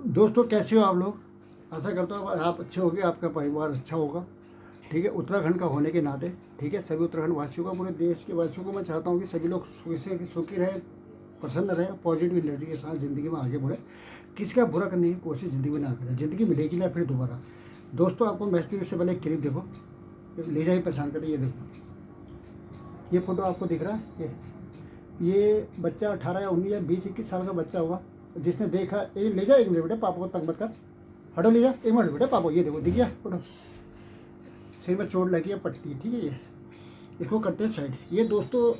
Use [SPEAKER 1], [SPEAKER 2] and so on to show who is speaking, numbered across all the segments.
[SPEAKER 1] दोस्तों कैसे हो आप लोग। आशा करता हूँ आप अच्छे होंगे, आपका परिवार अच्छा होगा। ठीक है, उत्तराखंड का होने के नाते ठीक है, सभी उत्तराखंड वासियों का, पूरे देश के वासियों को मैं चाहता हूँ कि सभी लोग सुखी रहे, प्रसन्न रहे, पॉजिटिव एनर्जी के साथ ज़िंदगी में आगे बढ़े। किसी का बुरा करने की कोशिश ज़िंदगी में ना करें, ज़िंदगी मिलेगी ना फिर दोबारा। दोस्तों आपको मैसेज से पहले एक क्लिप देखो, ले जाइए परेशान करें। ये देखो, ये फोटो आपको दिख रहा है, ये बच्चा 18 या 19 या 20-21 साल का बच्चा होगा जिसने देखा। ये ले जा, एक मिनट बेटा, पापा को तंग मत कर, हटो, ले जा, एक मिनट बेटा, पापा। ये देखो, दिख गया फोटो, सिर में चोट लगी है, पट्टी, ठीक है। ये इसको करते हैं साइड। ये दोस्तों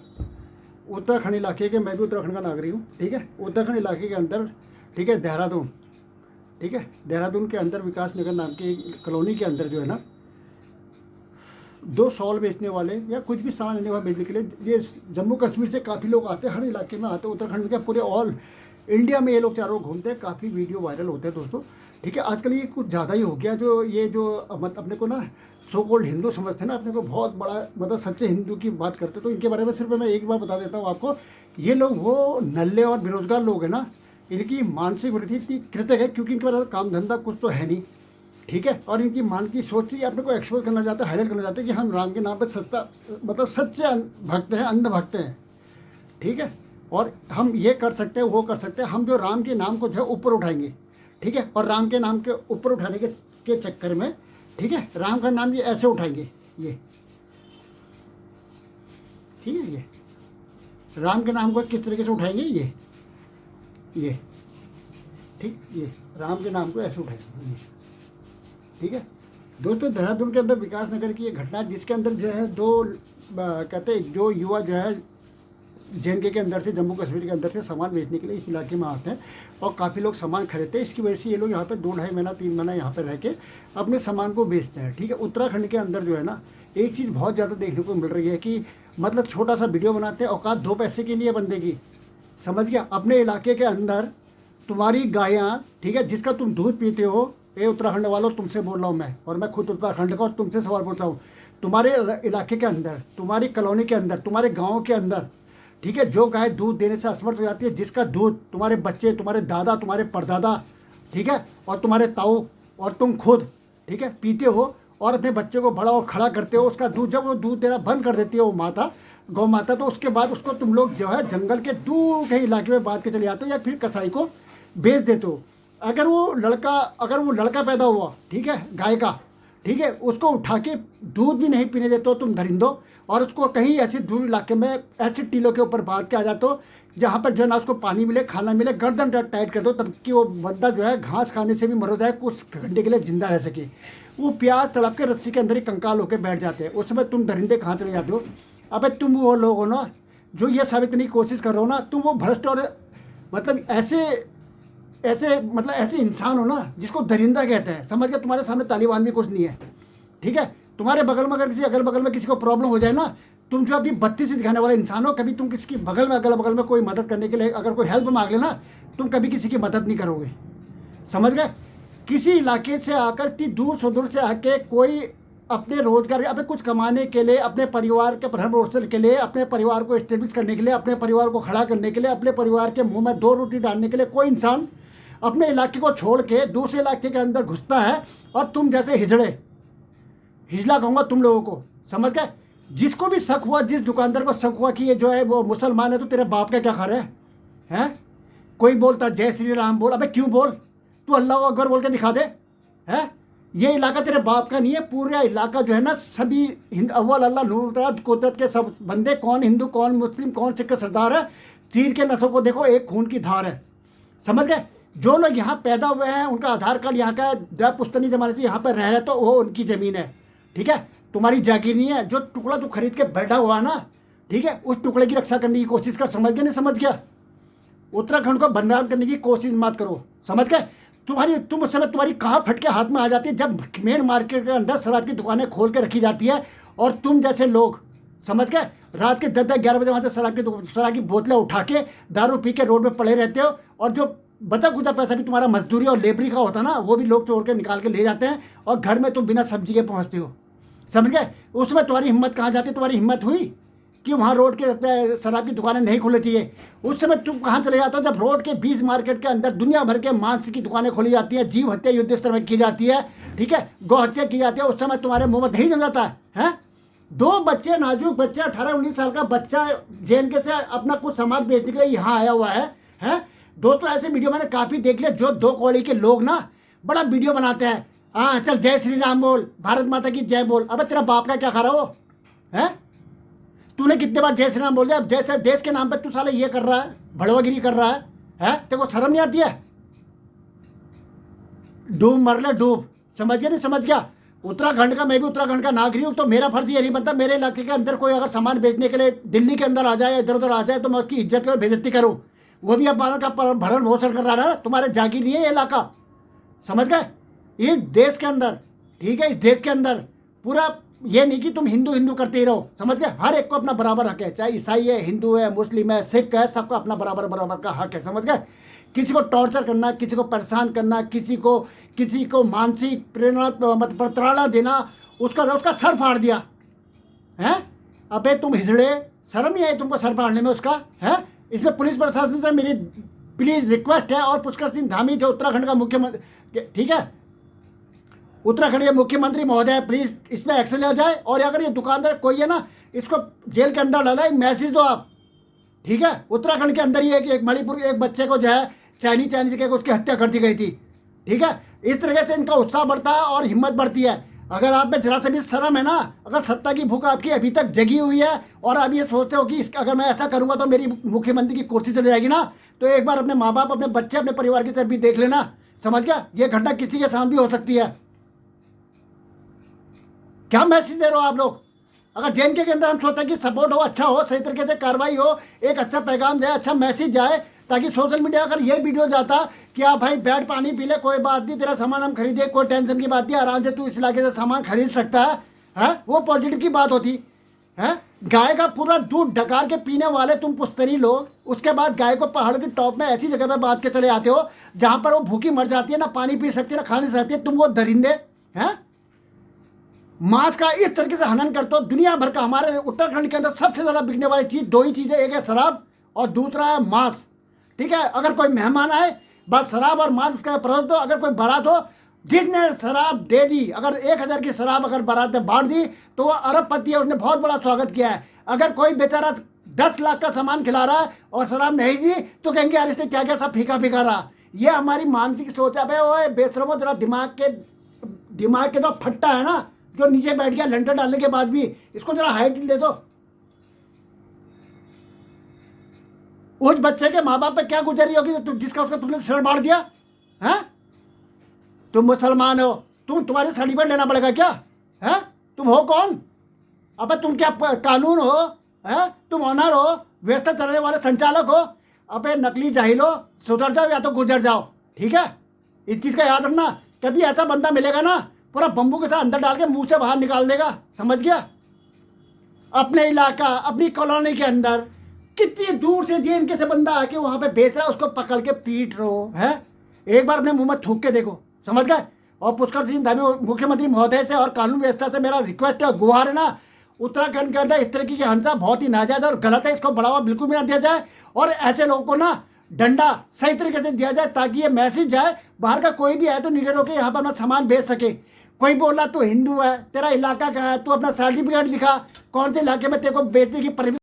[SPEAKER 1] उत्तराखंड इलाके के, मैं भी उत्तराखंड का नागरिक हूँ, ठीक है। उत्तराखंड इलाके के अंदर, ठीक है, देहरादून, ठीक है, देहरादून के अंदर विकास नगर नाम की एक कॉलोनी के अंदर जो है ना, 2 शॉल बेचने वाले या कुछ भी सामान लेने वाले बेचने के लिए, ये जम्मू कश्मीर से काफ़ी लोग आते हैं, हर इलाके में आते हैं, उत्तराखंड के पूरे ऑल इंडिया में ये लोग चारों घूमते हैं, काफ़ी वीडियो वायरल होते हैं दोस्तों, ठीक है। आजकल ये कुछ ज़्यादा ही हो गया, जो ये जो अपने को ना सो कॉल्ड हिंदू समझते हैं ना, अपने को बहुत बड़ा, मतलब सच्चे हिंदू की बात करते हैं। तो इनके बारे में सिर्फ मैं एक बार बता देता हूँ आपको, ये लोग वो नल्ले और बेरोजगार लोग हैं ना, इनकी मानसिक वृद्धि इतनी कृतक है क्योंकि इनके पास काम धंधा कुछ तो है नहीं, ठीक है। और इनकी मान की सोच से अपने को एक्सपोज करना चाहते हैं, हाईलाइट करना चाहते हैं कि हम राम के नाम पर सस्ता, मतलब सच्चे भक्त हैं, अंध भक्त हैं, ठीक है। और हम ये कर सकते हैं, वो कर सकते हैं, हम जो राम के नाम को जो है ऊपर उठाएंगे, ठीक है। और राम के नाम के ऊपर उठाने के चक्कर में, ठीक है, राम का नाम ये ऐसे उठाएंगे, ये ठीक है, ये राम के नाम को किस तरीके से उठाएंगे, ये ठीक, ये राम के नाम को ऐसे उठाएंगे, ये ठीक है। दोस्तों देहरादून के अंदर विकास नगर की एक घटना, जिसके अंदर जो है कहते हैं जो युवा जो है JNK के अंदर से, जम्मू कश्मीर के अंदर से सामान बेचने के लिए इस इलाके में आते हैं और काफ़ी लोग सामान खरीदते हैं। इसकी वजह से ये लोग यहाँ पे 2-2.5 महीना 3 महीना यहाँ पे रह के अपने सामान को बेचते हैं, ठीक है। उत्तराखंड के अंदर जो है ना, एक चीज़ बहुत ज़्यादा देखने को मिल रही है कि मतलब छोटा सा वीडियो बनाते हैं, औकात 2 पैसे के लिए बंदे की, समझ गया। अपने इलाके के अंदर तुम्हारी गायें, ठीक है, जिसका तुम दूध पीते हो, ये उत्तराखंड वालों तुमसे बोल रहा हूँ मैं, और मैं खुद उत्तराखंड का, और तुमसे सवाल पूछ रहा हूँ। तुम्हारे इलाके के अंदर, तुम्हारी कॉलोनी के अंदर, तुम्हारे गाँव के अंदर, ठीक है, जो गाय दूध देने से असमर्थ हो जाती है, जिसका दूध तुम्हारे बच्चे, तुम्हारे दादा, तुम्हारे परदादा, ठीक है, और तुम्हारे ताऊ और तुम खुद, ठीक है, पीते हो और अपने बच्चे को बड़ा और खड़ा करते हो, उसका दूध, जब वो दूध देना बंद कर देती है वो माता, गौ माता, तो उसके बाद उसको तुम लोग जो है जंगल के दूर के इलाके में बांध के चले जाते हो या फिर कसाई को बेच देते हो। अगर वो लड़का पैदा हुआ, ठीक है, गाय का, ठीक है, उसको उठा के दूध भी नहीं पीने देते हो तुम दरिंदो, और उसको कहीं ऐसे दूर इलाके में ऐसे टीलों के ऊपर बांध के आ जाते हो जहाँ पर जो है ना उसको पानी मिले, खाना मिले, गर्दन टाइट कर दो, तब कि वो बंदा जो है घास खाने से भी मर जाए, कुछ घंटे के लिए जिंदा रह सके। वो प्याज तड़प के रस्सी के अंदर ही कंकाल होकर बैठ जाते हैं। उस समय तुम दरिंदे कहाँ चले जाते हो? अबे तुम वो लोग हो ना जो ये साबित करने की कोशिश कर रहे हो ना, तुम वो भ्रष्ट और मतलब ऐसे इंसान हो ना जिसको दरिंदा कहते हैं, समझ गया। तुम्हारे सामने तालिबान भी कुछ नहीं है, ठीक है। तुम्हारे बगल में अगर अगल बगल में किसी को प्रॉब्लम हो जाए ना, तुम जो अभी बत्ती से दिखाने वाले इंसान हो, कभी तुम किसी बगल में अगल बगल में कोई मदद करने के लिए अगर कोई हेल्प मांग लेना, तुम कभी किसी की मदद नहीं करोगे, समझ गए। किसी इलाके से आकर इतनी दूर से आके कोई अपने रोजगार, अपने कुछ कमाने के लिए, अपने परिवार के भरण पोषण के लिए, अपने परिवार को एस्टेब्लिश करने के लिए, अपने परिवार को खड़ा करने के लिए, अपने परिवार के मुंह में 2 रोटी डालने के लिए कोई इंसान अपने इलाके को छोड़ के दूसरे इलाके के अंदर घुसता है, और तुम जैसे हिजला कहूँगा तुम लोगों को, समझ गए। जिसको भी शक हुआ, जिस दुकानदार को शक हुआ कि ये जो है वो मुसलमान है, तो तेरे बाप का क्या खा रहा है? कोई बोलता जय श्री राम बोल, अबे क्यों बोल, तू अल्लाह अकबर बोल के दिखा दे, है। ये इलाका तेरे बाप का नहीं है, पूरा इलाका जो है ना, सभी अव्वल अल्लाह नूर कुदरत के सब बंदे, कौन हिंदू कौन मुस्लिम कौन सिख का सरदार है, चीर के नसों को देखो, एक खून की धार है, समझ गए। जो लोग यहाँ पैदा हुए हैं, उनका आधार कार्ड यहाँ का है, पुश्तनी ज़माने से यहाँ पर रह रहे, तो वो उनकी ज़मीन है, ठीक है, तुम्हारी जागीर नहीं है। जो टुकड़ा तू खरीद के बैठा हुआ ना, ठीक है, उस टुकड़े की रक्षा करने की कोशिश कर, समझ गया नहीं समझ गया। उत्तराखंड को बदनाम करने की कोशिश मत करो, समझ गए। तुम उस समय तुम्हारी कहाँ फटके हाथ में आ जाती है, जब मेन मार्केट के अंदर शराब की दुकानें खोल के रखी जाती है, और तुम जैसे लोग, समझ गए, रात के 10-11 बजे वहाँ से शराब की बोतलें उठा के दारू पी के रोड में पड़े रहते हो, और जो बचा कुचा पैसा भी तुम्हारा मजदूरी और लेबरी का होता ना, वो भी लोग चोर के निकाल के ले जाते हैं, और घर में तुम बिना सब्जी के पहुँचते हो, समझ गए। उसमें तुम्हारी हिम्मत कहाँ जाती, तुम्हारी हिम्मत हुई कि वहाँ रोड के पे शराब की दुकानें नहीं खोलनी चाहिए। उस समय तुम कहाँ चले जाते हो जब रोड के बीच मार्केट के अंदर दुनिया भर के मांस की दुकानें खोली जाती है, जीव हत्या युद्ध स्तर में की जाती है, ठीक है, गौ हत्या की जाती है। उस समय तुम्हारे मुंह में दही जम जाता है? 2 बच्चे, नाजुक बच्चे, 18-19 साल का बच्चा JNK से अपना कुछ सामान बेचने के लिए यहाँ आया हुआ है? दोस्तों ऐसे वीडियो मैंने काफ़ी देख लिया जो 2 कौड़ी के लोग ना बड़ा वीडियो बनाते हैं। हाँ चल जय श्री राम बोल, भारत माता की जय बोल। अबे तेरा बाप का क्या खा रहा हो? है तूने कितने बार जय श्री राम बोल दिया? अब जैसे देश के नाम पे तू साले ये कर रहा है, भड़वागिरी कर रहा है? तेरे को शर्म नहीं आती है? डूब मर ले डूब, समझ गया नहीं समझ गया? उत्तराखंड का, मैं भी उत्तराखंड का नागरिक हूँ, तो मेरा फर्ज ये नहीं बनता मेरे इलाके के अंदर कोई अगर सामान बेचने के लिए दिल्ली के अंदर आ जाए, इधर उधर आ जाए, तो मैं उसकी इज्जत और बेइज्जती करूँ। वो भी अब भारत का भरण पोषण कर रहा है, तुम्हारे जागीर नहीं है ये इलाका, समझ गए? इस देश के अंदर, ठीक है, इस देश के अंदर पूरा ये नहीं कि तुम हिंदू हिंदू करते ही रहो, समझ गए? हर एक को अपना बराबर हक है, चाहे ईसाई है, हिंदू है, मुस्लिम है, सिख है, सबको अपना बराबर बराबर का हक है, समझ गए? किसी को टॉर्चर करना, किसी को परेशान करना, किसी को मानसिक प्रेरणा प्रताड़ना देना, उसका सर फाड़ दिया है। अबे तुम हिजड़े, शर्म नहीं आई तुमको सर फाड़ने में उसका? है इसमें पुलिस प्रशासन से मेरी प्लीज रिक्वेस्ट है, और पुष्कर सिंह धामी जो उत्तराखंड का मुख्यमंत्री, ठीक है, उत्तराखंड के मुख्यमंत्री महोदय, प्लीज इस पर एक्शन लिया जाए। और अगर ये दुकानदार कोई है ना, इसको जेल के अंदर डाला, एक मैसेज दो आप, ठीक है? उत्तराखंड के अंदर ही एक मणिपुर के एक बच्चे को जो है चाइनीज के उसकी हत्या कर दी गई थी, ठीक है? इस तरीके से इनका उत्साह बढ़ता है और हिम्मत बढ़ती है। अगर आप में जरा से भी शर्म है ना, अगर सत्ता की भूख आपकी अभी तक जगी हुई है और आप ये सोचते हो कि अगर मैं ऐसा करूंगा तो मेरी मुख्यमंत्री की कुर्सी चली जाएगी ना, तो एक बार अपने माँ बाप, अपने बच्चे, अपने परिवार की तरफ भी देख लेना, समझ गया? ये घटना किसी के साथ भी हो सकती है। क्या मैसेज दे रहे हो आप लोग? अगर JNK के अंदर हम सोचते हैं कि सपोर्ट हो, अच्छा हो, सही तरीके से कार्रवाई हो, एक अच्छा पैगाम जाए, अच्छा मैसेज जाए, ताकि सोशल मीडिया अगर ये वीडियो जाता कि आप भाई बैठ पानी पी ले, कोई बात नहीं, तेरा सामान हम खरीदे, कोई टेंशन की बात नहीं, आराम से तू इस इलाके से सामान खरीद सकता है? वो पॉजिटिव की बात होती है। गाय का पूरा दूध डकार के पीने वाले तुम पुस्तरी लोग, उसके बाद गाय को पहाड़ के टॉप में ऐसी जगह पे बांध के चले आते हो जहां पर वो भूखी मर जाती है, ना पानी पी सकती है, ना खाने सकती है। तुम वो दरिंदे हैं, मांस का इस तरीके से हनन करते हो। दुनिया भर का, हमारे उत्तराखंड के अंदर सबसे ज़्यादा बिकने वाली चीज़ 2 ही चीज़ें, एक है शराब और दूसरा है मांस, ठीक है? अगर कोई मेहमान आए, बस शराब और मांस उसका परोस दो। अगर कोई बारात हो, जिसने शराब दे दी, अगर 1000 की शराब अगर बारात में बांट दी तो वो अरबपति है, उसने बहुत बड़ा स्वागत किया है। अगर कोई बेचारा 10 लाख का सामान खिला रहा है और शराब नहीं दी तो कहेंगे यार इसने क्या क्या सब फीका फीका रहा। ये हमारी मानसिक सोच है। ओए बेशरमो, जरा दिमाग के जो फट्टा है ना, जो नीचे बैठ गया लंटर डालने के बाद भी, इसको जरा हाइट दे दो। उस बच्चे के माँ बाप पे क्या गुजरी होगी जिसका उसका तुमने सर बांट दिया है? तुम मुसलमान हो, तुम्हारे सर्टिफिकेट लेना पड़ेगा क्या? है तुम हो कौन? अबे तुम क्या कानून हो? है तुम ऑनर हो, व्यवस्था चलाने वाले संचालक हो? अबे नकली जाहिल हो, सुधर जाओ या तो गुजर जाओ, ठीक है? इस चीज़ का याद रखना, कभी ऐसा बंदा मिलेगा ना, पूरा बम्बू के साथ अंदर डाल के मुंह से बाहर निकाल देगा, समझ गया? अपने इलाका, अपनी कॉलोनी के अंदर कितनी दूर से JNK से बंदा आके वहां पे बेच रहा है, उसको पकड़ के पीट रहो है। एक बार अपने मुंह में थूक के देखो, समझ गए? और पुष्कर सिंह धामी मुख्यमंत्री महोदय से और कानून व्यवस्था से मेरा रिक्वेस्ट है, गुहार है ना, उत्तराखंड के अंदर इस तरीके की हिंसा बहुत ही नाजायज और गलत है, इसको बढ़ावा बिल्कुल भी ना दिया जाए और ऐसे लोगों को ना डंडा सही तरीके से दिया जाए ताकि ये मैसेज जाए, बाहर का कोई भी है तो निडर होकर यहाँ पर अपना सामान बेच सके। कोई बोला तू हिंदू है, तेरा इलाका कहाँ है, तू अपना सर्टिफिकेट दिखा, कौन से इलाके में तेरे को बेचने की परमिशन